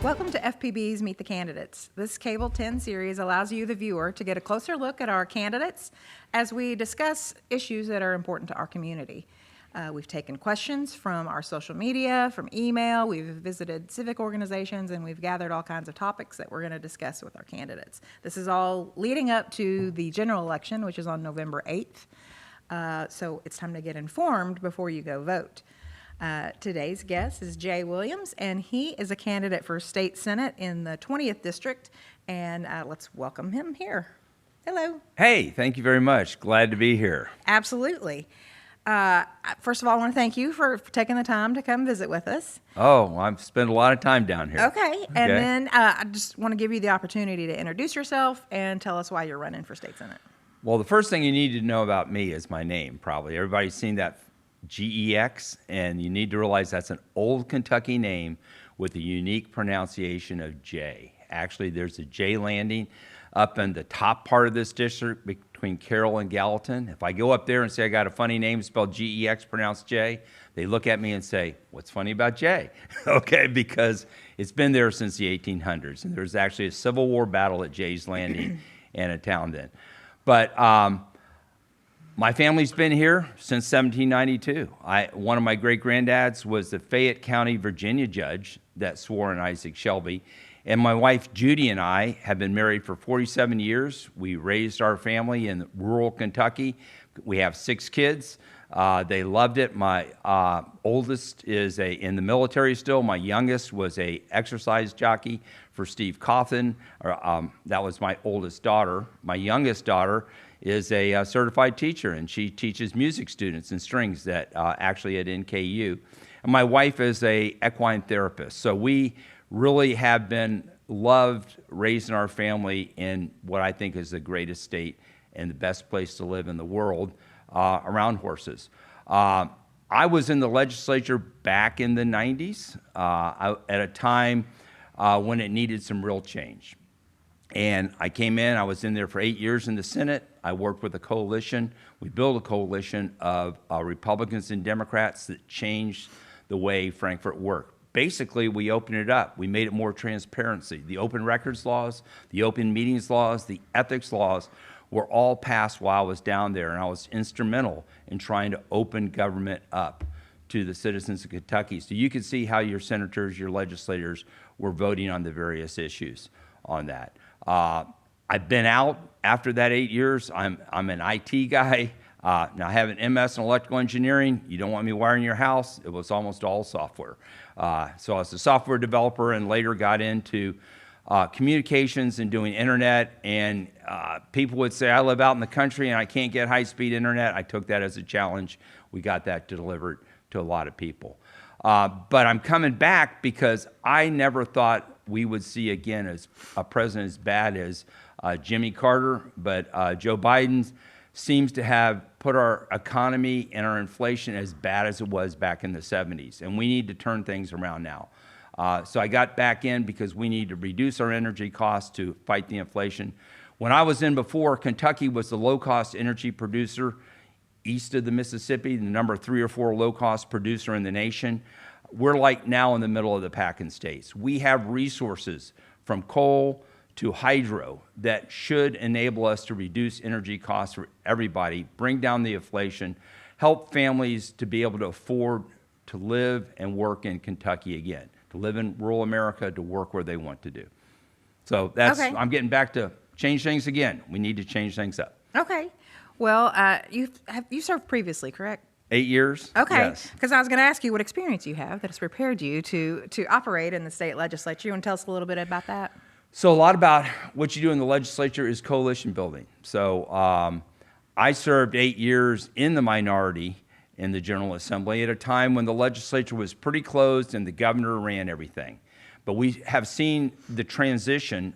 Welcome to FPB's Meet the Candidates. This Cable 10 series allows you, the viewer, to get a closer look at our candidates as we discuss issues that are important to our community. We've taken questions from our social media, from email, we've visited civic organizations, and we've gathered all kinds of topics that we're going to discuss with our candidates. This is all leading up to the general election, which is on November 8th. So it's time to get informed before you go vote. Today's guest is Jay Williams, and he is a candidate for state senate in the 20th district, and let's welcome him here. Hello. Hey, thank you very much. Glad to be here. Absolutely. First of all, I want to thank you for taking the time to come visit with us. Oh, I've spent a lot of time down here. Okay. And then I just want to give you the opportunity to introduce yourself and tell us why you're running for state senate. Well, the first thing you need to know about me is my name, probably. Everybody's seen that GEX, and you need to realize that's an old Kentucky name with a unique pronunciation of J. Actually, there's a J landing up in the top part of this district between Carroll and Gallatin. If I go up there and say I got a funny name spelled GEX, pronounced J, they look at me and say, what's funny about J? Okay, because it's been there since the 1800s, and there's actually a Civil War battle at Jay's Landing and at Townsend. But my family's been here since 1792. One of my great-granddads was the Fayette County, Virginia judge that swore in Isaac Shelby. And my wife, Judy, and I have been married for 47 years. We raised our family in rural Kentucky. We have 6 kids. They loved it. My oldest is in the military still. My youngest was a exercise jockey for Steve Cawthon. That was my oldest daughter. My youngest daughter is a certified teacher, and she teaches music students and strings that actually at NKU. And my wife is a equine therapist. So we really have been loved raising our family in what I think is the greatest state and the best place to live in the world around horses. I was in the legislature back in the 90s at a time when it needed some real change. And I came in, I was in there for 8 years in the Senate. I worked with a coalition. We built a coalition of Republicans and Democrats that changed the way Frankfort worked. Basically, we opened it up. We made it more transparency. The open records laws, the open meetings laws, the ethics laws were all passed while I was down there, and I was instrumental in trying to open government up to the citizens of Kentucky. So you could see how your senators, your legislators were voting on the various issues on that. I've been out after that 8 years. I'm an IT guy. Now I have an MS in electrical engineering. You don't want me wiring your house. It was almost all software. So I was a software developer and later got into communications and doing internet. And people would say, I live out in the country and I can't get high-speed internet. I took that as a challenge. We got that delivered to a lot of people. But I'm coming back because I never thought we would see again as a president as bad as Jimmy Carter, but Joe Biden seems to have put our economy and our inflation as bad as it was back in the 70s, and we need to turn things around now. So I got back in because we need to reduce our energy costs to fight the inflation. When I was in before, Kentucky was the low-cost energy producer east of the Mississippi, the number 3 or 4 low-cost producer in the nation. We're like now in the middle of the pack in states. We have resources from coal to hydro that should enable us to reduce energy costs for everybody, bring down the inflation, help families to be able to afford to live and work in Kentucky again, to live in rural America, to work where they want to do. So that's, okay. I'm getting back to change things again. We need to change things up. Okay. Well, you served previously, correct? 8 years. Okay, yes. Because I was going to ask you what experience you have that has prepared you to operate in the state legislature. You want to tell us a little bit about that? So a lot about what you do in the legislature is coalition building. So I served 8 years in the minority in the General Assembly at a time when the legislature was pretty closed and the governor ran everything. But we have seen the transition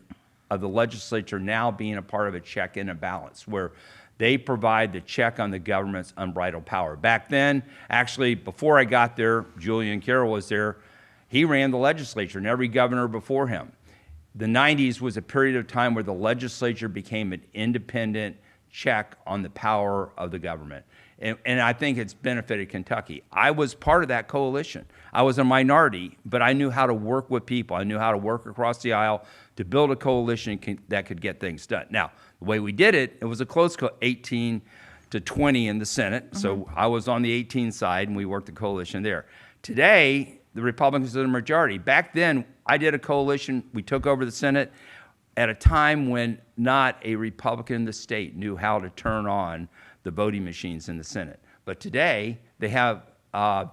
of the legislature now being a part of a check and a balance where they provide the check on the government's unbridled power. Back then, actually, before I got there, Julian Carroll was there. He ran the legislature and every governor before him. The 90s was a period of time where the legislature became an independent check on the power of the government. And I think it's benefited Kentucky. I was part of that coalition. I was a minority, but I knew how to work with people. I knew how to work across the aisle to build a coalition that could get things done. Now, the way we did it, it was a close 18 to 20 in the Senate. So I was on the 18 side, and we worked the coalition there. Today, the Republicans are the majority. Back then, I did a coalition. We took over the Senate at a time when not a Republican in the state knew how to turn on the voting machines in the Senate. But today, they have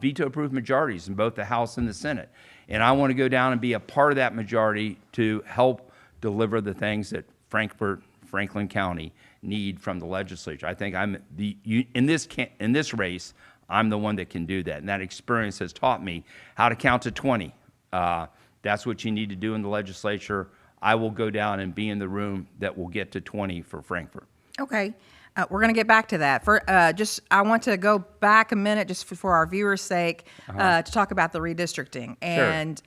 veto-proof majorities in both the House and the Senate. And I want to go down and be a part of that majority to help deliver the things that Franklin County need from the legislature. I think in this race, I'm the one that can do that. And that experience has taught me how to count to 20. That's what you need to do in the legislature. I will go down and be in the room that will get to 20 for Frankfurt. Okay. We're going to get back to that. I want to go back a minute just for our viewers' sake to talk about the redistricting and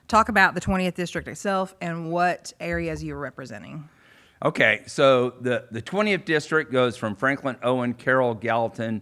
talk about the 20th district itself and what areas you're representing. Okay, so the 20th district goes from Franklin, Owen, Carroll, Gallatin,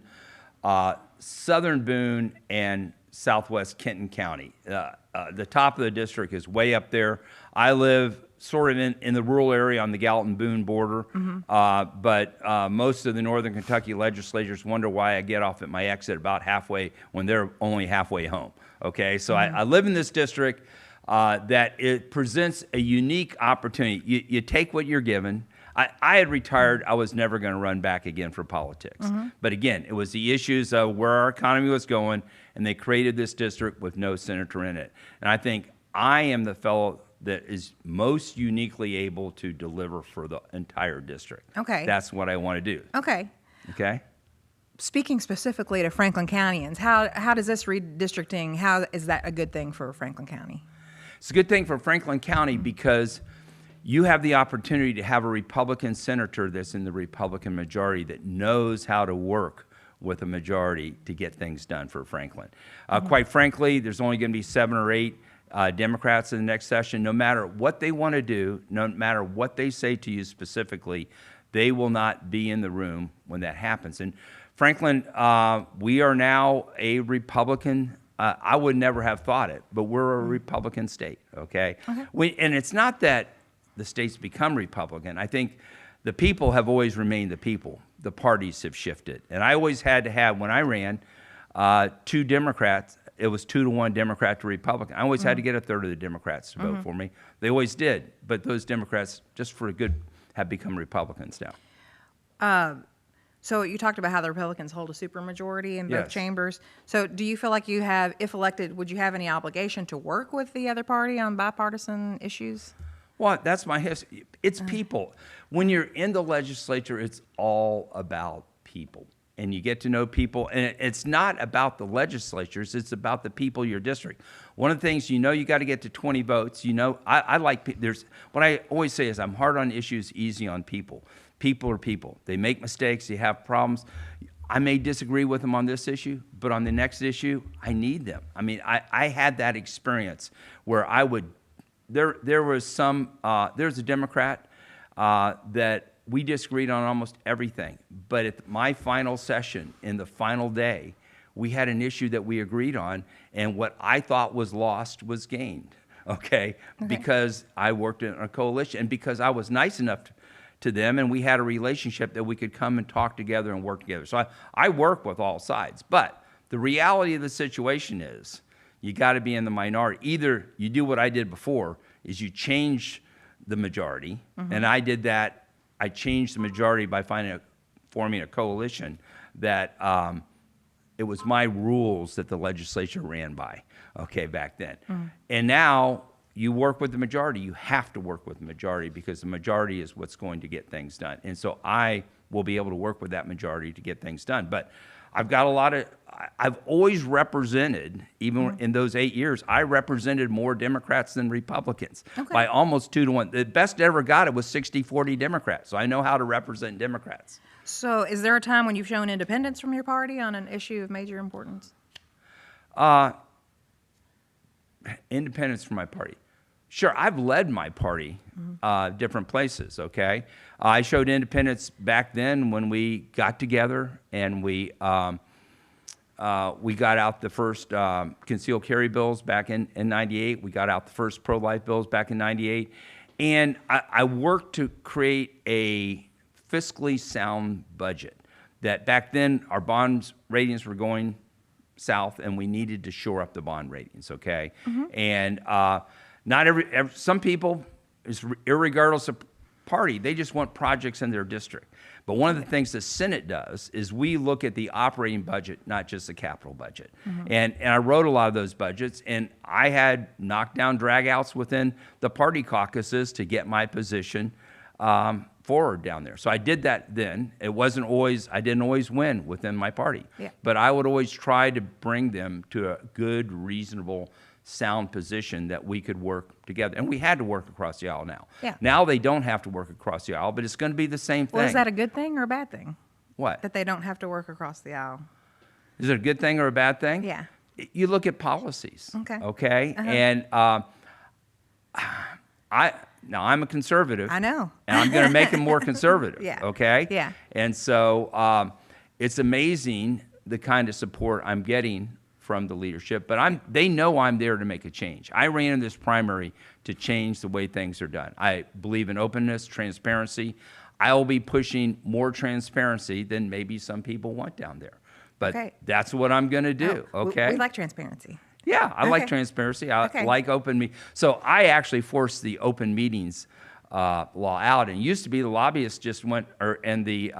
Southern Boone, and Southwest Kenton County. The top of the district is way up there. I live sort of in the rural area on the Gallatin-Boone border, but most of the Northern Kentucky legislators wonder why I get off at my exit about halfway when they're only halfway home. Okay, so I live in this district that it presents a unique opportunity. You take what you're given. I had retired. I was never going to run back again for politics. But again, it was the issues of where our economy was going, and they created this district with no senator in it. And I think I am the fellow that is most uniquely able to deliver for the entire district. Okay. That's what I want to do. Okay. Okay? Speaking specifically to Franklin Countyans, how does this redistricting, how is that a good thing for Franklin County? It's a good thing for Franklin County because you have the opportunity to have a Republican senator that's in the Republican majority that knows how to work with a majority to get things done for Franklin. Quite frankly, there's only going to be 7 or 8 Democrats in the next session. No matter what they want to do, no matter what they say to you specifically, they will not be in the room when that happens. And Franklin, we are now a Republican. I would never have thought it, but we're a Republican state, okay? And it's not that the states become Republican. I think the people have always remained the people. The parties have shifted. And I always had to have, when I ran, 2 Democrats. It was 2-to-1 Democrat to Republican. I always had to get a third of the Democrats to vote for me. They always did. But those Democrats, just for good, have become Republicans now. So you talked about how the Republicans hold a supermajority in both Yes. chambers. So do you feel like you have, if elected, would you have any obligation to work with the other party on bipartisan issues? Well, that's my history. It's people. When you're in the legislature, it's all about people. And you get to know people. And it's not about the legislatures. It's about the people in your district. One of the things, you got to get to 20 votes. I like, what I always say is I'm hard on issues, easy on people. People are people. They make mistakes. They have problems. I may disagree with them on this issue, but on the next issue, I need them. I mean, I had that experience where I would, there's a Democrat that we disagreed on almost everything. But at my final session, in the final day, we had an issue that we agreed on, and what I thought was lost was gained, okay? Because I worked in a coalition, and because I was nice enough to them, and we had a relationship that we could come and talk together and work together. So I work with all sides. But the reality of the situation is you got to be in the minority. Either you do what I did before, is you change the majority, and I did that. I changed the majority by forming a coalition that it was my rules that the legislature ran by, okay, back then. And now you work with the majority. You have to work with the majority because the majority is what's going to get things done. And so I will be able to work with that majority to get things done. But I've got I've always represented, even in those 8 years, I represented more Democrats than Republicans by almost 2-to-1. The best ever got it was 60-40 Democrats. So I know how to represent Democrats. So is there a time when you've shown independence from your party on an issue of major importance? Independence from my party. Sure, I've led my party different places, okay? I showed independence back then when we got together and we got out the first concealed carry bills back in 98. We got out the first pro-life bills back in 98. And I worked to create a fiscally sound budget that back then our bonds ratings were going south and we needed to shore up the bond ratings, okay? And not some people, irregardless of party, they just want projects in their district. But one of the things the Senate does is we look at the operating budget, not just the capital budget. And I wrote a lot of those budgets, and I had knockdown dragouts within the party caucuses to get my position forward down there. So I did that then. It wasn't always, I didn't always win within my party. Yeah. But I would always try to bring them to a good, reasonable, sound position that we could work together. And we had to work across the aisle now. Yeah. Now they don't have to work across the aisle, but it's going to be the same thing. Well, is that a good thing or a bad thing? What? That they don't have to work across the aisle? Is it a good thing or a bad thing? Yeah. You look at policies. Okay. Okay? And I'm a conservative. I know. And I'm going to make them more conservative. Yeah. Okay? Yeah. And so it's amazing the kind of support I'm getting from the leadership, but they know I'm there to make a change. I ran in this primary to change the way things are done. I believe in openness, transparency. I will be pushing more transparency than maybe some people want down there. But Okay. that's what I'm going to do, Oh, okay? We like transparency. Yeah, I like Okay. transparency. I Okay. like open meetings. So I actually forced the open meetings law out. And it used to be the lobbyists just went, and the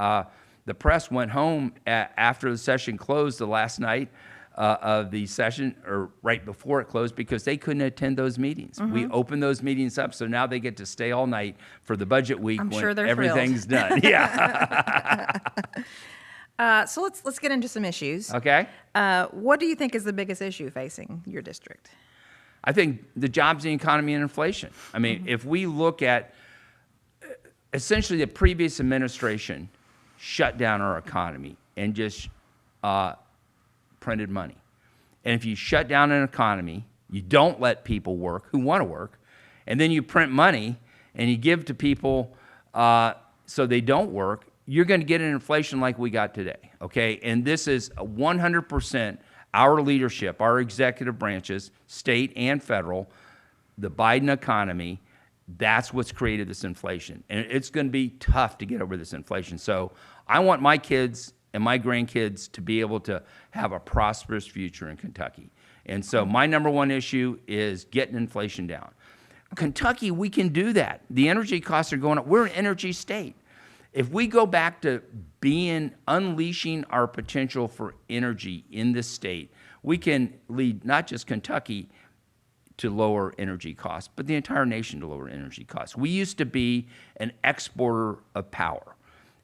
press went home after the session closed the last night of the session, or right before it closed, because they couldn't attend those meetings. We opened those meetings up, so now they get to stay all night for the budget week I'm when sure they're everything's done. Yeah. So let's get into some issues. Okay. What do you think is the biggest issue facing your district? I think the jobs, the economy, and inflation. I mean, if we look at essentially the previous administration shut down our economy and just printed money. And if you shut down an economy, you don't let people work who want to work, and then you print money and you give to people so they don't work, you're going to get an inflation like we got today, okay? And this is 100% our leadership, our executive branches, state and federal, the Biden economy, that's what's created this inflation. And it's going to be tough to get over this inflation. So I want my kids and my grandkids to be able to have a prosperous future in Kentucky. And so my number one issue is getting inflation down. Kentucky, we can do that. The energy costs are going up. We're an energy state. If we go back to unleashing our potential for energy in this state, we can lead not just Kentucky to lower energy costs, but the entire nation to lower energy costs. We used to be an exporter of power.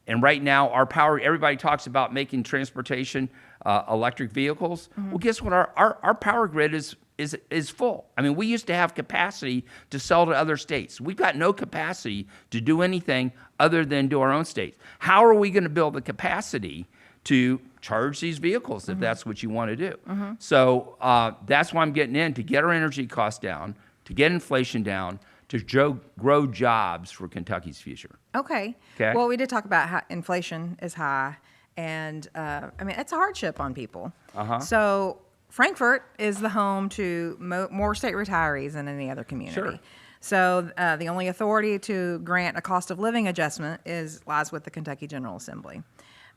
And right now, our power, everybody talks about making transportation electric vehicles. Well, guess what? Our power grid is full. I mean, we used to have capacity to sell to other states. We've got no capacity to do anything other than do our own states. How are we going to build the capacity to charge these vehicles if that's what you want to do? So that's why I'm getting in, to get our energy costs down, to get inflation down, to grow jobs for Kentucky's future. Okay. Okay. Well, we did talk about how inflation is high, and I mean, it's a hardship on people. So Frankfort is the home to more state retirees than any other community. Sure. So the only authority to grant a cost of living adjustment lies with the Kentucky General Assembly.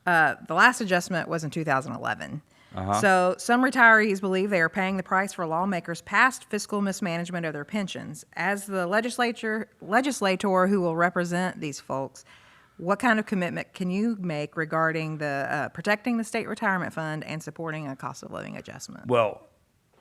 The last adjustment was in 2011. So some retirees believe they are paying the price for lawmakers' past fiscal mismanagement of their pensions. As the legislator who will represent these folks, what kind of commitment can you make regarding the protecting the state retirement fund and supporting a cost of living adjustment? Well,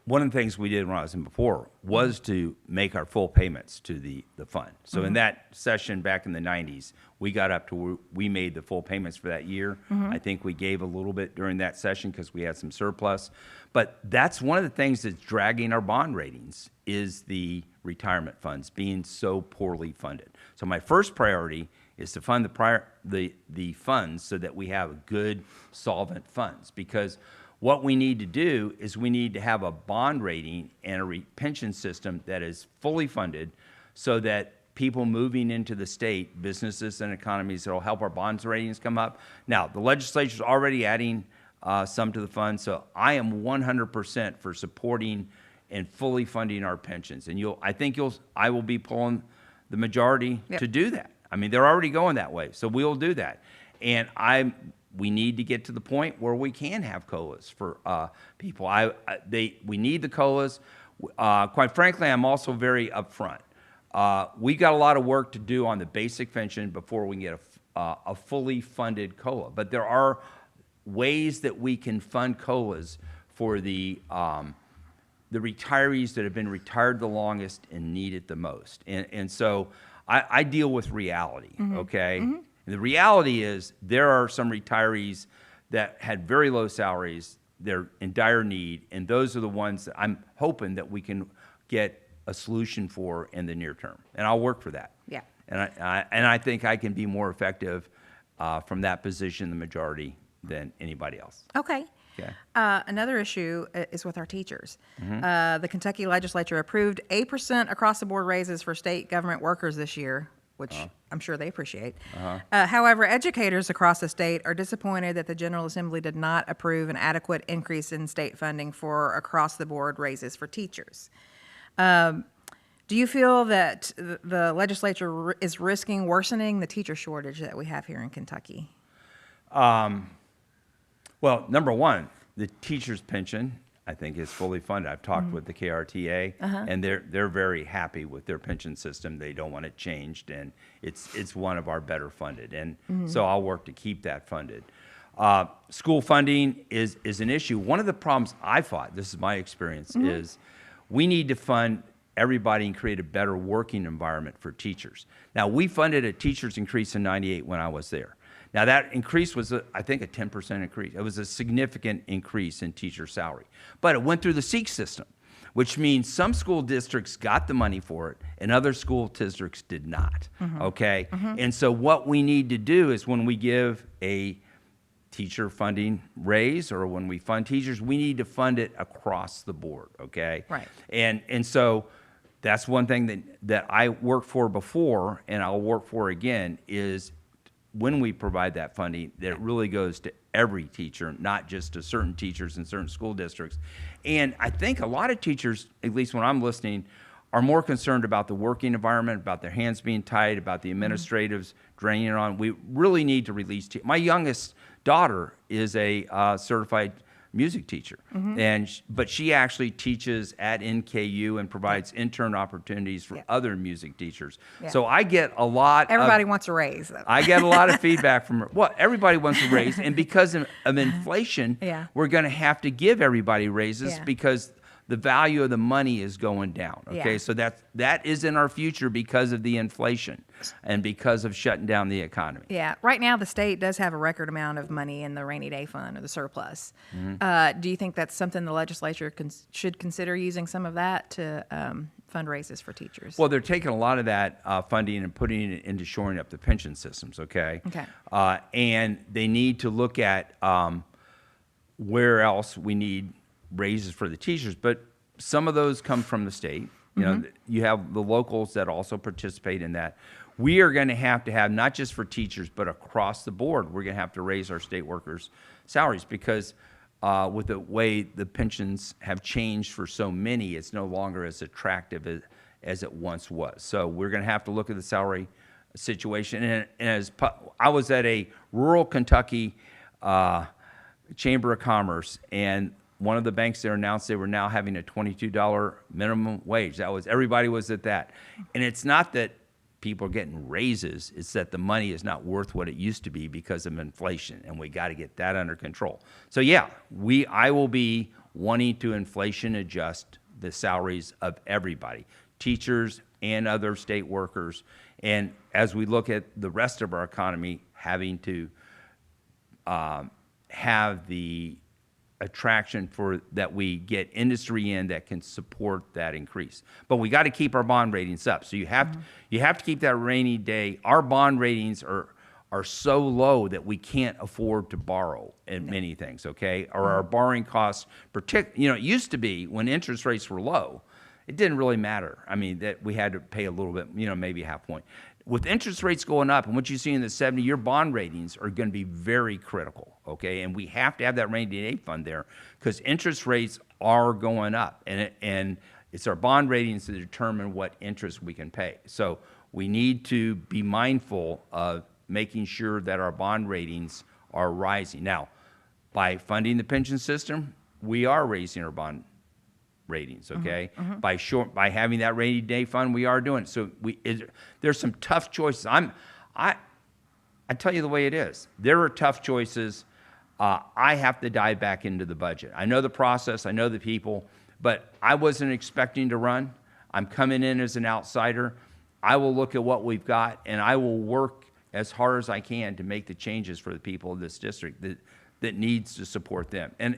one of the things we did when I was in before was to make our full payments to the fund. So in that session back in the 90s, we got up to where we made the full payments for that year. I think we gave a little bit during that session because we had some surplus. But that's one of the things that's dragging our bond ratings is the retirement funds being so poorly funded. So my first priority is to fund the funds so that we have good, solvent funds. Because What we need to do is we need to have a bond rating and a pension system that is fully funded so that people moving into the state, businesses and economies, that will help our bonds ratings come up. Now, the legislature's already adding some to the fund, so I am 100% for supporting and fully funding our pensions. And I will be pulling the majority to do that. I mean, they're already going that way, so we'll do that. And we need to get to the point where we can have COLAs for people. We need the COLAs. Quite frankly, I'm also very upfront. We got a lot of work to do on the basic pension before we can get a fully funded COLA. But there are ways that we can fund COLAs for the retirees that have been retired the longest and need it the most. And so I deal with reality, okay? And the reality is there are some retirees that had very low salaries. They're in dire need, and those are the ones that I'm hoping that we can get a solution for in the near term. And I'll work for that. Yeah. And I think I can be more effective from that position, the majority, than anybody else. Okay. Okay. Another issue is with our teachers. The Kentucky legislature approved 8% across-the-board raises for state government workers this year, which I'm sure they appreciate. However, educators across the state are disappointed that the General Assembly did not approve an adequate increase in state funding for across-the-board raises for teachers. Do you feel that the legislature is risking worsening the teacher shortage that we have here in Kentucky? Well, number one, the teacher's pension, I think, is fully funded. I've talked with the KRTA, and they're very happy with their pension system. They don't want it changed, and it's one of our better funded. And so I'll work to keep that funded. School funding is an issue. One of the problems I fought, this is my experience, is we need to fund everybody and create a better working environment for teachers. Now, we funded a teacher's increase in '98 when I was there. Now, that increase was, I think, a 10% increase. It was a significant increase in teacher salary. But it went through the SEEK system, which means some school districts got the money for it and other school districts did not, okay? And so what we need to do is when we give a teacher funding raise or when we fund teachers, we need to fund it across the board, okay? Right. And so that's one thing that I worked for before and I'll work for again is when we provide that funding, that it really goes to every teacher, not just to certain teachers in certain school districts. And I think a lot of teachers, at least when I'm listening, are more concerned about the working environment, about their hands being tied, about the administratives draining on. We really need to release. My youngest daughter is a certified music teacher, but she actually teaches at NKU and provides intern opportunities for other music teachers. So I get a lot. Everybody wants a raise, though. I get a lot of feedback from her. Well, everybody wants a raise, and because of inflation, we're going to have to give everybody raises because the value of the money is going down. Okay, so that is in our future because of the inflation and because of shutting down the economy. Yeah, right now the state does have a record amount of money in the rainy day fund or the surplus. Do you think that's something the legislature should consider using some of that to fund raises for teachers? Well, they're taking a lot of that funding and putting it into shoring up the pension systems. Okay. And they need to look at where else we need raises for the teachers, but some of those come from the state. You know, you have the locals that also participate in that. We are going to have not just for teachers, but across the board, we're going to have to raise our state workers' salaries because with the way the pensions have changed for so many, it's no longer as attractive as it once was. So we're going to have to look at the salary situation. And I was at a rural Kentucky Chamber of Commerce, and one of the banks there announced they were now having a $22 minimum wage. Everybody was at that. And it's not that people are getting raises, it's that the money is not worth what it used to be because of inflation, and we got to get that under control. So yeah, I will be wanting to inflation adjust the salaries of everybody, teachers and other state workers. And as we look at the rest of our economy, having to have the attraction for that we get industry in that can support that increase. But we got to keep our bond ratings up. So you have to keep that rainy day. Our bond ratings are are so low that we can't afford to borrow in many things, okay? Or our borrowing costs, it used to be when interest rates were low, it didn't really matter. I mean, that we had to pay a little bit, maybe a half point. With interest rates going up and what you see in the 70-year bond ratings are going to be very critical, okay? And we have to have that rainy day fund there because interest rates are going up. And it's our bond ratings that determine what interest we can pay. So we need to be mindful of making sure that our bond ratings are rising. Now, by funding the pension system, we are raising our bond ratings, okay? By having that rainy day fund, we are doing it. So there's some tough choices. I tell you the way it is. There are tough choices. I have to dive back into the budget. I know the process. I know the people. But I wasn't expecting to run. I'm coming in as an outsider. I will look at what we've got, and I will work as hard as I can to make the changes for the people of this district that needs to support them. And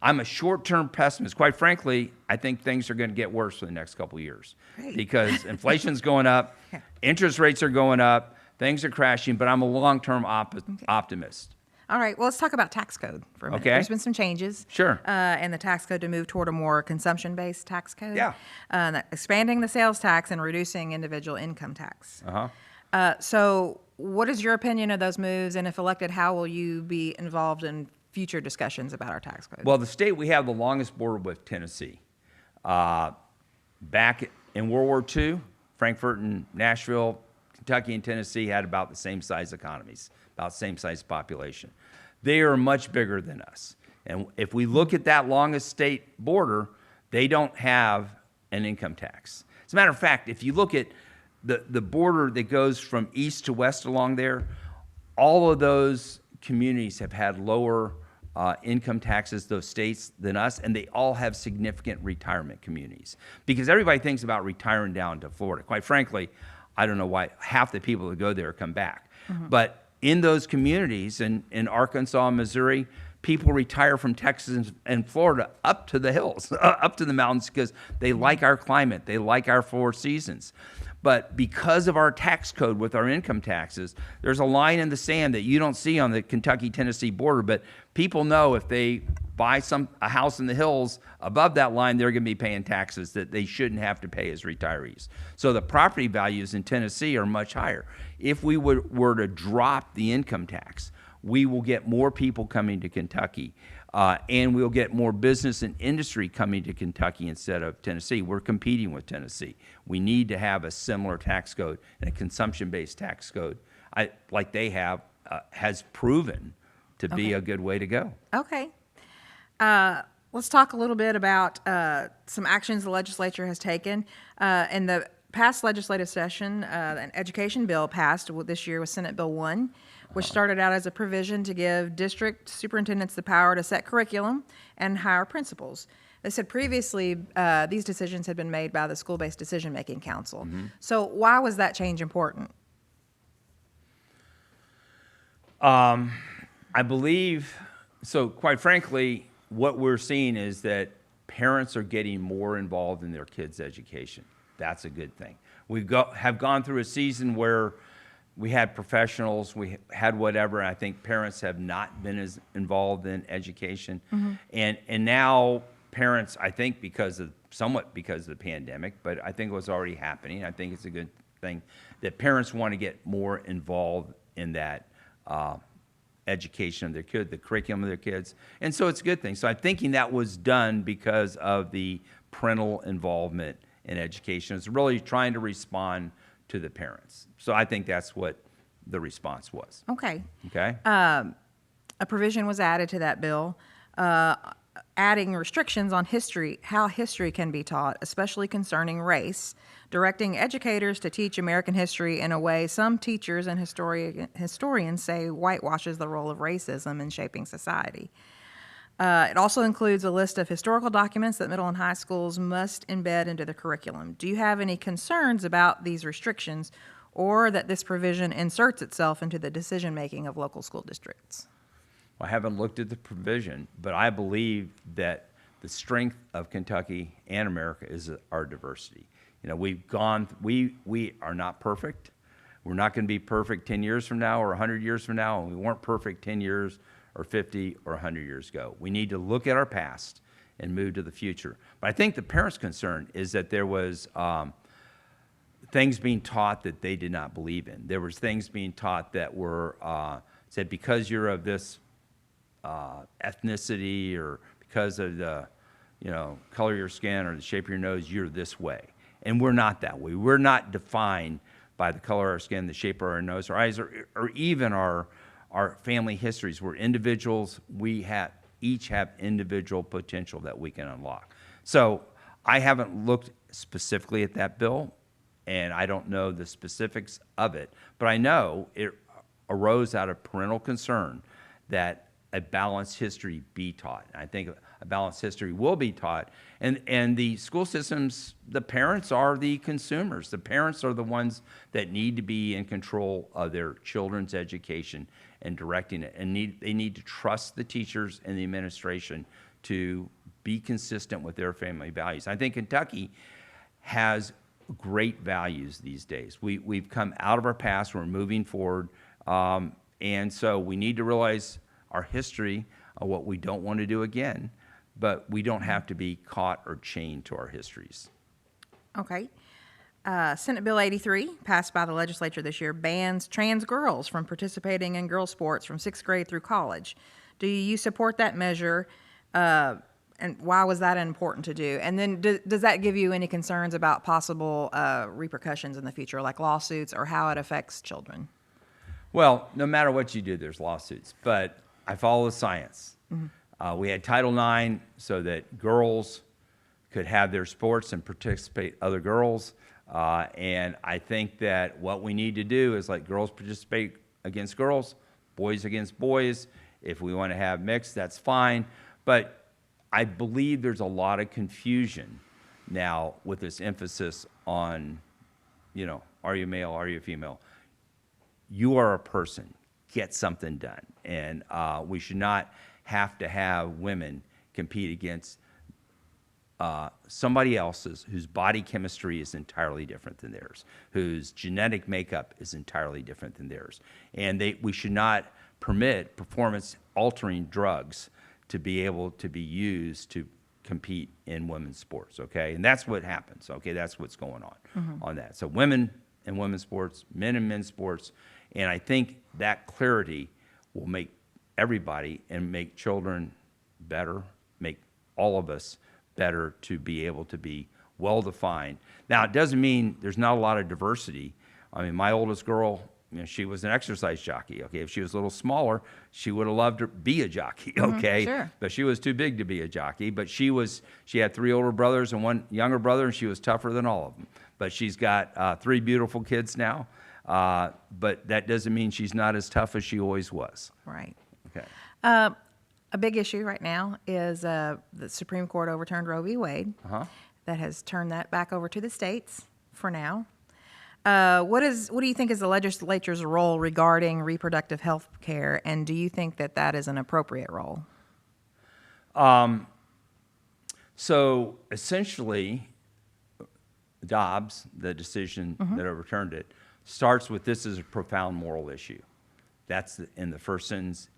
I'm a short-term pessimist. Quite frankly, I think things are going to get worse for the next couple of years. Great. Because inflation's going up, interest rates are going up, things are crashing, but I'm a long-term optimist. All right, well, let's talk about tax code for a minute. Okay. There's been some changes. Sure. In the tax code to move toward a more consumption-based tax code. Yeah. Expanding the sales tax and reducing individual income tax. Uh-huh. So what is your opinion of those moves? And if elected, how will you be involved in future discussions about our tax code? Well, the state we have the longest border with, Tennessee. Back in World War II, Frankfurt and Nashville, Kentucky and Tennessee had about the same size economies, about the same size population. They are much bigger than us. And if we look at that longest state border, they don't have an income tax. As a matter of fact, if you look at the border that goes from east to west along there, all of those communities have had lower income taxes, those states, than us, and they all have significant retirement communities. Because everybody thinks about retiring down to Florida. Quite frankly, I don't know why half the people that go there come back. But in those communities, in Arkansas and Missouri, people retire from Texas and Florida up to the hills, up to the mountains, because they like our climate, they like our 4 seasons. But because of our tax code with our income taxes, there's a line in the sand that you don't see on the Kentucky-Tennessee border, but people know if they buy a house in the hills above that line, they're going to be paying taxes that they shouldn't have to pay as retirees. So the property values in Tennessee are much higher. If we were to drop the income tax, we will get more people coming to Kentucky, and we'll get more business and industry coming to Kentucky instead of Tennessee. We're competing with Tennessee. We need to have a similar tax code, and a consumption-based tax code, like they have, has proven to be a good way to go. Okay. Let's talk a little bit about some actions the legislature has taken. In the past legislative session, an education bill passed this year with Senate Bill 1, which started out as a provision to give district superintendents the power to set curriculum and hire principals. They said previously these decisions had been made by the School-Based Decision-Making Council. So why was that change important? I believe, so quite frankly, what we're seeing is that parents are getting more involved in their kids' education. That's a good thing. We have gone through a season where we had professionals, we had whatever, and I think parents have not been as involved in education. And now parents, I think somewhat because of the pandemic, but I think it was already happening. I think it's a good thing that parents want to get more involved in that education of their kids, the curriculum of their kids. And so it's a good thing. So I'm thinking that was done because of the parental involvement in education. It's really trying to respond to the parents. So I think that's what the response was. Okay. Okay? A provision was added to that bill, adding restrictions on how history can be taught, especially concerning race, directing educators to teach American history in a way some teachers and historians say whitewashes the role of racism in shaping society. It also includes a list of historical documents that middle and high schools must embed into the curriculum. Do you have any concerns about these restrictions or that this provision inserts itself into the decision-making of local school districts? I haven't looked at the provision, but I believe that the strength of Kentucky and America is our diversity. You know, we are not perfect. We're not going to be perfect 10 years from now or 100 years from now, and we weren't perfect 10 years or 50 or 100 years ago. We need to look at our past and move to the future. But I think the parents' concern is that there was things being taught that they did not believe in. There was things being taught that were said because you're of this ethnicity or because of the color of your skin or the shape of your nose, you're this way. And we're not that way. We're not defined by the color of our skin, the shape of our nose, our eyes, or even our family histories. We're individuals. We each have individual potential that we can unlock. So I haven't looked specifically at that bill, and I don't know the specifics of it, but I know it arose out of parental concern that a balanced history be taught. And I think a balanced history will be taught. And the school systems, the parents are the consumers. The parents are the ones that need to be in control of their children's education and directing it. And they need to trust the teachers and the administration to be consistent with their family values. I think Kentucky has great values these days. We've come out of our past. We're moving forward. And so we need to realize our history of what we don't want to do again, but we don't have to be caught or chained to our histories. Okay. Senate Bill 83, passed by the legislature this year, bans trans girls from participating in girls' sports from 6th grade through college. Do you support that measure, and why was that important to do? And then does that give you any concerns about possible repercussions in the future, like lawsuits or how it affects children? Well, no matter what you do, there's lawsuits, but I follow the science. Mm-hmm. We had Title IX so that girls could have their sports and participate other girls. And I think that what we need to do is let girls participate against girls, boys against boys. If we want to have mixed, that's fine. But I believe there's a lot of confusion now with this emphasis on, are you male, are you female? You are a person. Get something done. And we should not have to have women compete against somebody else's whose body chemistry is entirely different than theirs, whose genetic makeup is entirely different than theirs. And we should not permit performance-altering drugs to be able to be used to compete in women's sports, okay? And that's what happens, okay? That's what's going on on that. So women in women's sports, men in men's sports, and I think that clarity will make everybody and make children better, make all of us better to be able to be well-defined. Now, it doesn't mean there's not a lot of diversity. I mean, my oldest girl, she was an exercise jockey, okay? If she was a little smaller, she would have loved to be a jockey, okay? Sure. But she was too big to be a jockey. But she had 3 older brothers and 1 younger brother, and she was tougher than all of them. But she's got 3 beautiful kids now. But that doesn't mean she's not as tough as she always was. Right. Okay. A big issue right now is the Supreme Court overturned Roe v. Wade. That has turned that back over to the states for now. What do you think is the legislature's role regarding reproductive health care, and do you think that is an appropriate role? So essentially, Dobbs, the decision that overturned it, starts with this is a profound moral issue. That's in the first sentence.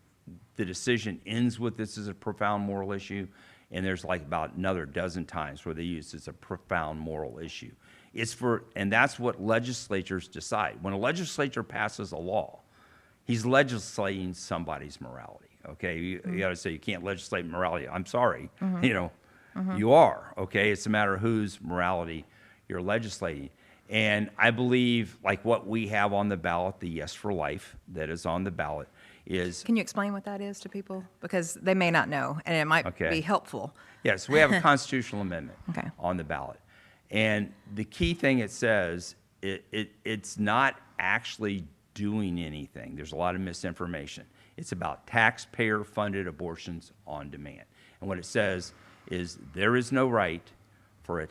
The decision ends with this is a profound moral issue, and there's like about another dozen times where they use it's a profound moral issue. And that's what legislatures decide. When a legislature passes a law, he's legislating somebody's morality, okay? You got to say you can't legislate morality. I'm sorry, you are, okay? It's a matter of whose morality you're legislating. And I believe, like what we have on the ballot, the Yes for Life that is on the ballot is... Can you explain what that is to people? Because they may not know, and it might be helpful. Yes, we have a constitutional amendment on the ballot. And the key thing it says, it's not actually doing anything. There's a lot of misinformation. It's about taxpayer-funded abortions on demand. And what it says is there is no right for it...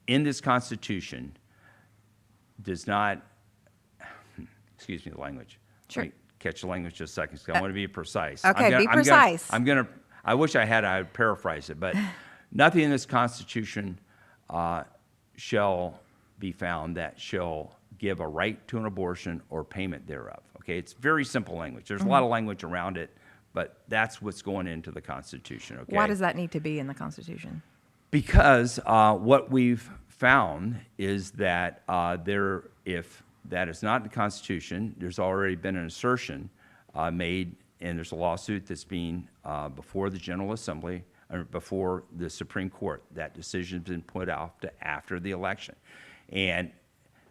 in this Constitution does not, excuse me, the language. Sure. Let me catch the language just a second, because I want to be precise. Okay, be precise. I wish I would paraphrase it, but nothing in this Constitution shall be found that shall give a right to an abortion or payment thereof. Okay, it's very simple language. There's a lot of language around it, but that's what's going into the Constitution. Okay. Why does that need to be in the Constitution? Because what we've found is that if that is not in the Constitution, there's already been an assertion made, and there's a lawsuit that's being before the General Assembly, or before the Supreme Court. That decision's been put out to after the election. And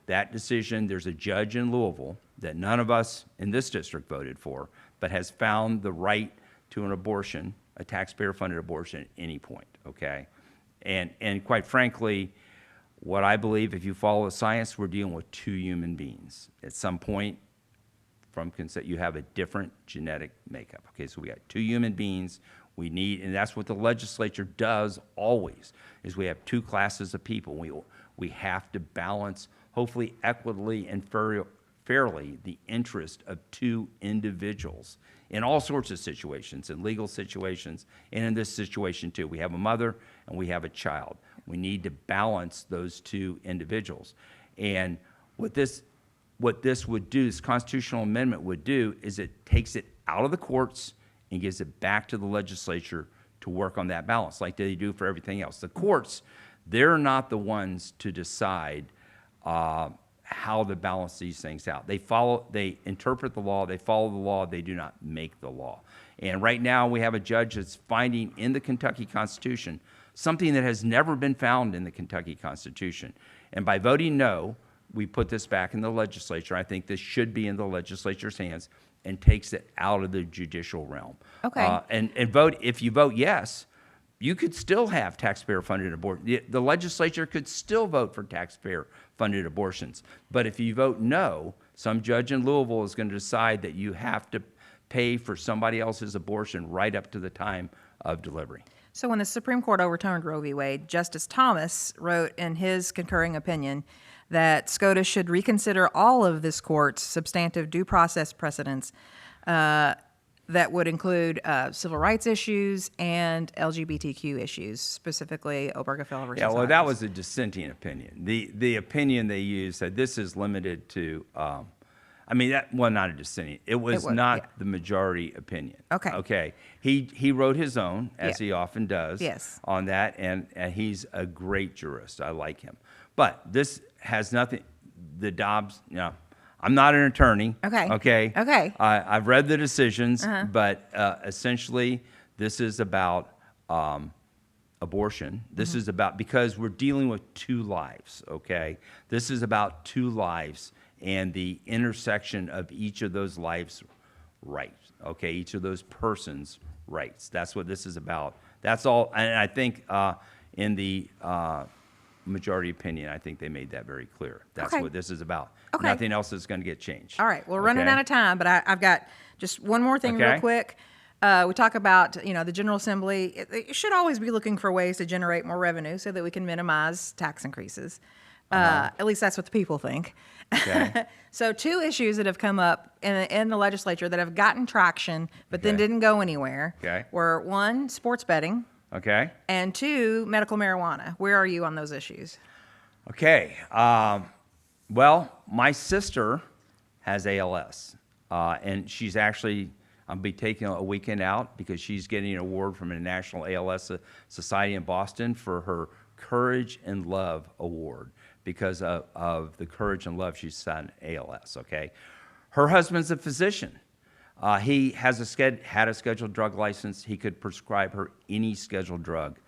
that decision, there's a judge in Louisville that none of us in this district voted for, but has found the right to an abortion, a taxpayer-funded abortion at any point, okay? And quite frankly, what I believe, if you follow the science, we're dealing with two human beings. At some point, from consent, you have a different genetic makeup. Okay, so we got two human beings. We need, and that's what the legislature does always, is we have two classes of people. We have to balance, hopefully equitably and fairly, the interest of two individuals in all sorts of situations, in legal situations, and in this situation too. We have a mother and we have a child. We need to balance those two individuals. And what this would do, this constitutional amendment would do, is it takes it out of the courts and gives it back to the legislature to work on that balance, like they do for everything else. The courts, they're not the ones to decide how to balance these things out. They interpret the law, they follow the law, they do not make the law. And right now we have a judge that's finding in the Kentucky Constitution something that has never been found in the Kentucky Constitution. And by voting no, we put this back in the legislature. I think this should be in the legislature's hands and takes it out of the judicial realm. Okay. And if you vote yes, you could still have taxpayer-funded abortion. The legislature could still vote for taxpayer-funded abortions. But if you vote no, some judge in Louisville is going to decide that you have to pay for somebody else's abortion right up to the time of delivery. So when the Supreme Court overturned Roe v. Wade, Justice Thomas wrote in his concurring opinion that SCOTUS should reconsider all of this court's substantive due process precedents that would include civil rights issues and LGBTQ issues, specifically Obergefell versus Yeah, well, Hodges. that was a dissenting opinion. The opinion they used said this is limited to, not a dissenting. It was not yeah. the majority opinion. Okay. Okay. He wrote his own, as Yeah. he often does, Yes. on that, and he's a great jurist. I like him. But this has nothing, the Dobbs, I'm not an attorney. Okay. Okay. Okay. I've read the decisions, but essentially this is about abortion. This is about, because we're dealing with two lives, okay? This is about two lives and the intersection of each of those lives' rights, okay? Each of those persons' rights. That's what this is about. That's all, and I think in the majority opinion, I think they made that very clear. That's Okay. what this is about. Okay. Nothing else is going to get changed. All right, we're running Okay? out of time, but I've got just one more thing Okay. real quick. We talk about, the General Assembly. It should always be looking for ways to generate more revenue so that we can minimize tax increases. At least that's what the people think. Okay. So two issues that have come up in the legislature that have gotten traction but then Okay. didn't go anywhere Okay. were, one, sports betting, Okay. and two, medical marijuana. Where are you on those issues? Okay. Well, my sister has ALS, and she's actually, I'll be taking a weekend out because she's getting an award from the National ALS Society in Boston for her Courage and Love Award because of the courage and love she's had in ALS, okay? Her husband's a physician. He has had a scheduled drug license. He could prescribe her any scheduled drug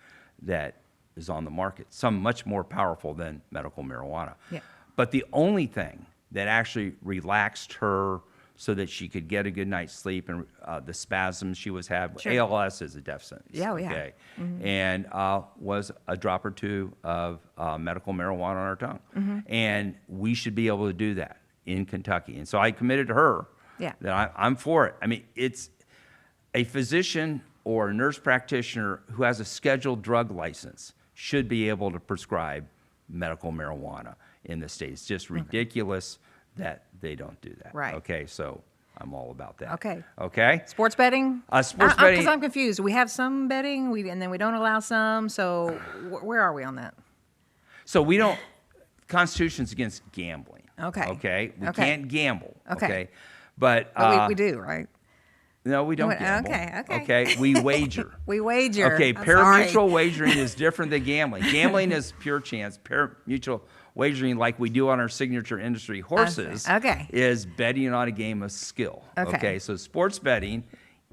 that is on the market, some much more powerful than medical marijuana. Yeah. But the only thing that actually relaxed her so that she could get a good night's sleep and the spasms she was having, Sure. ALS is a death sentence. Yeah, yeah. Okay. And was a drop or two of medical marijuana on our tongue. And we should be able to do that in Kentucky. And so I committed to her Yeah. that I'm for it. I mean, it's a physician or a nurse practitioner who has a scheduled drug license should be able to prescribe medical marijuana in the state. It's just ridiculous that they don't do that. Right. Okay, so I'm all about that. Okay. Okay? Sports betting? Sports betting- Because I'm confused. We have some betting, and then we don't allow some. So where are we on that? So we don't, Constitution's against gambling. Okay. Okay. We Okay. can't gamble. Okay. Okay. But we do, right? no, we don't What- gamble. okay, okay. Okay. We wager. We wager. Okay, I'm pari-mutuel sorry. wagering is different than gambling. Gambling is pure chance. Pari-mutuel wagering, like we do on our signature industry horses, Okay. is betting on a game of skill. Okay. So sports betting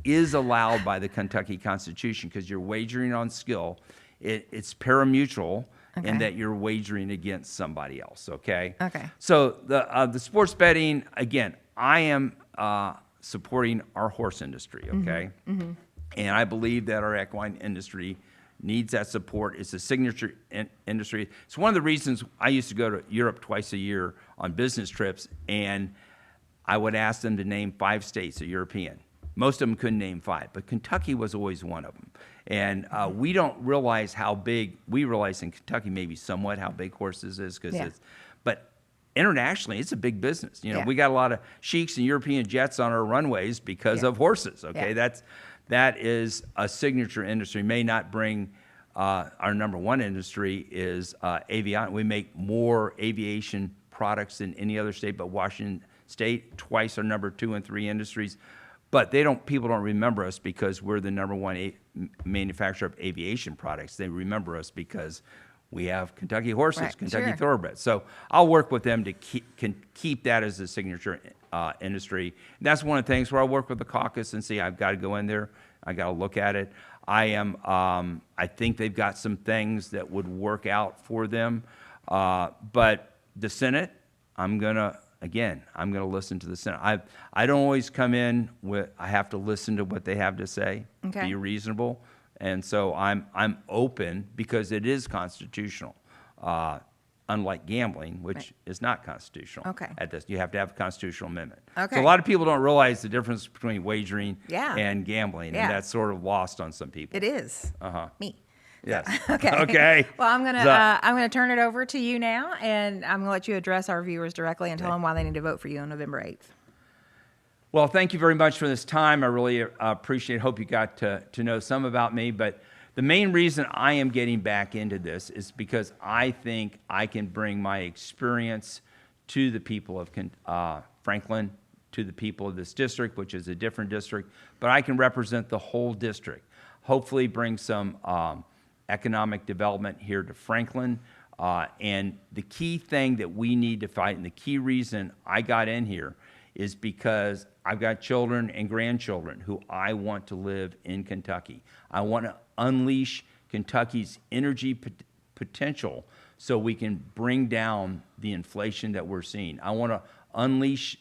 is allowed by the Kentucky Constitution because you're wagering on skill. It's pari-mutuel Okay. in that you're wagering against somebody else. Okay. Okay. So the sports betting, again, I am supporting our horse industry. Okay. And I believe that our equine industry needs that support. It's a signature industry. It's one of the reasons I used to go to Europe twice a year on business trips, and I would ask them to name 5 states that are European. Most of them couldn't name 5, but Kentucky was always one of them. And we don't realize how big, we realize in Kentucky maybe somewhat how big horses is, because Yeah. but internationally, it's a big business. You know, Yeah. we got a lot of sheiks and European jets on our runways because Yeah. of horses. Okay, Yeah. that is a signature industry. May not bring our number one industry is aviation. We make more aviation products than any other state, but Washington State twice our number 2 and 3 industries. But people don't remember us because we're the number one manufacturer of aviation products. They remember us because we have Kentucky horses, Right, Kentucky sure. thoroughbreds. So I'll work with them to keep that as a signature industry. And that's one of the things where I work with the caucus and see, I've got to go in there. I got to look at it. I think they've got some things that would work out for them. But the Senate, I'm going to listen to the Senate. I don't always come in with, I have to listen to what they have to say, Okay. be reasonable. And so I'm open because it is constitutional, unlike gambling, which Right. is not constitutional. Okay. At this, you have to have a constitutional amendment. Okay. So a lot of people don't realize the difference between wagering Yeah. and gambling, Yeah. and that's sort of lost on some people. It is. Uh-huh. Me. Yes. Okay. Okay. Well, I'm So- gonna turn it over to you now, and I'm gonna let you address our viewers directly and tell them why they need to vote for you on November 8th. Well, thank you very much for this time. I really appreciate. Hope you got to know some about me. But the main reason I am getting back into this is because I think I can bring my experience to the people of Franklin, to the people of this district, which is a different district. But I can represent the whole district. Hopefully, bring some economic development here to Franklin. And the key thing that we need to fight, and the key reason I got in here, is because I've got children and grandchildren who I want to live in Kentucky. I want to unleash Kentucky's energy potential so we can bring down the inflation that we're seeing. I want to unleash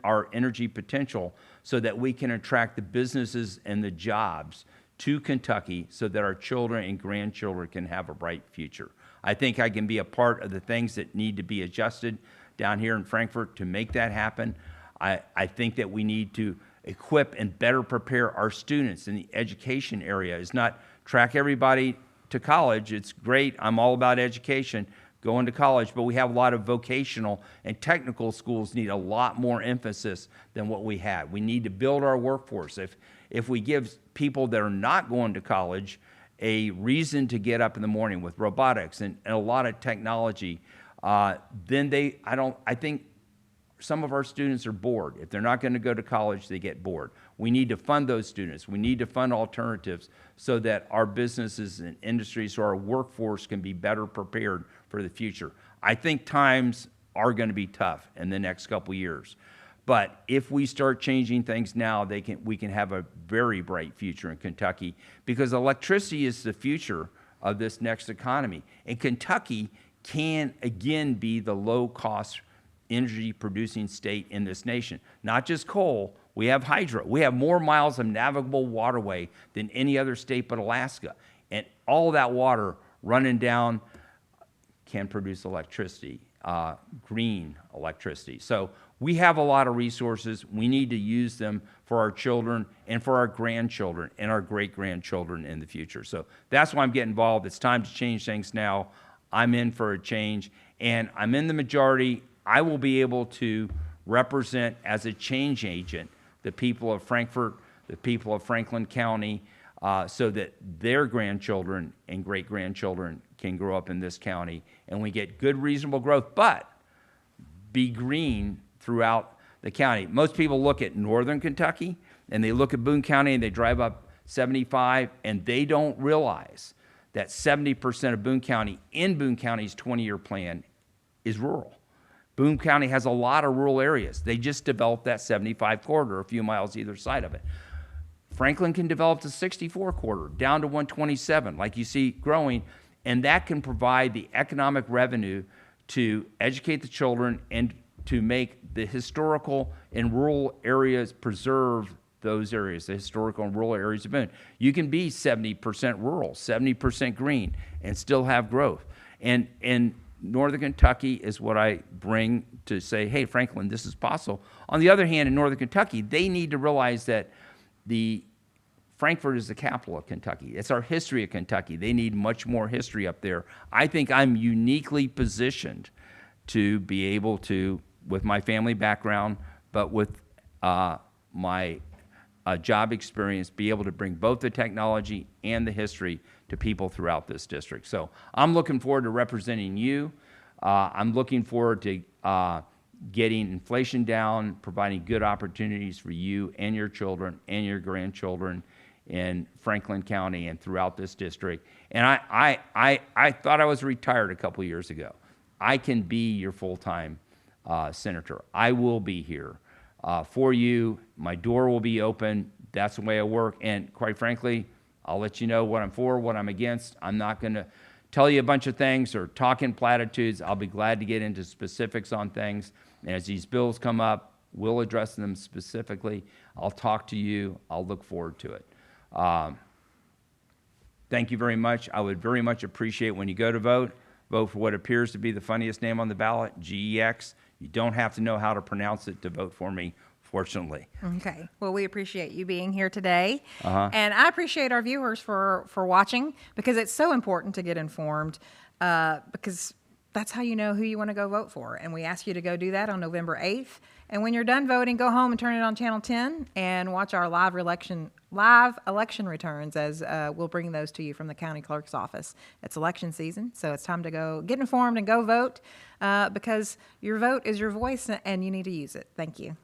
our energy potential so that we can attract the businesses and the jobs to Kentucky so that our children and grandchildren can have a bright future. I think I can be a part of the things that need to be adjusted down here in Frankfort to make that happen. I think that we need to equip and better prepare our students in the education area. It's not track everybody to college. It's great. I'm all about education, going to college, but we have a lot of vocational and technical schools need a lot more emphasis than what we had. We need to build our workforce. If we give people that are not going to college a reason to get up in the morning with robotics and a lot of technology, then I think some of our students are bored. If they're not going to go to college, they get bored. We need to fund those students. We need to fund alternatives so that our businesses and industries, so our workforce can be better prepared for the future. I think times are going to be tough in the next couple years. But if we start changing things now, we can have a very bright future in Kentucky because electricity is the future of this next economy. And Kentucky can, again, be the low-cost energy-producing state in this nation. Not just coal. We have hydro. We have more miles of navigable waterway than any other state but Alaska. And all that water running down can produce electricity, green electricity. So we have a lot of resources. We need to use them for our children and for our grandchildren and our great-grandchildren in the future. So that's why I'm getting involved. It's time to change things now. I'm in for a change, and I'm in the majority. I will be able to represent as a change agent the people of Frankfort, the people of Franklin County, so that their grandchildren and great-grandchildren can grow up in this county, and we get good, reasonable growth, but be green throughout the county. Most people look at northern Kentucky, and they look at Boone County, and they drive up 75, and they don't realize that 70% of Boone County, in Boone County's 20-year plan, is rural. Boone County has a lot of rural areas. They just developed that 75 corridor a few miles either side of it. Franklin can develop the 64 corridor down to 127, like you see growing, and that can provide the economic revenue to educate the children and to make the historical and rural areas, preserve those areas, the historical and rural areas of Boone. You can be 70% rural, 70% green, and still have growth. And Northern Kentucky is what I bring to say, hey, Franklin, this is possible. On the other hand, in Northern Kentucky, they need to realize that Frankfort is the capital of Kentucky. It's our history of Kentucky. They need much more history up there. I think I'm uniquely positioned to be able to, with my family background, but with my job experience, be able to bring both the technology and the history to people throughout this district. So I'm looking forward to representing you. I'm looking forward to getting inflation down, providing good opportunities for you and your children and your grandchildren in Franklin County and throughout this district. And I thought I was retired a couple years ago. I can be your full-time senator. I will be here for you. My door will be open. That's the way I work. And quite frankly, I'll let you know what I'm for, what I'm against. I'm not going to tell you a bunch of things or talk in platitudes. I'll be glad to get into specifics on things. And as these bills come up, we'll address them specifically. I'll talk to you. I'll look forward to it. Thank you very much. I would very much appreciate when you go to vote for what appears to be the funniest name on the ballot, GEX. You don't have to know how to pronounce it to vote for me, fortunately. Okay. Well, we appreciate you being here today. And I appreciate our viewers for watching, because it's so important to get informed, because that's how you know who you want to go vote for. And we ask you to go do that on November 8th. And when you're done voting, go home and turn it on Channel 10 and watch our live election returns, as we'll bring those to you from the county clerk's office. It's election season, so it's time to go get informed and go vote, because your vote is your voice and you need to use it. Thank you.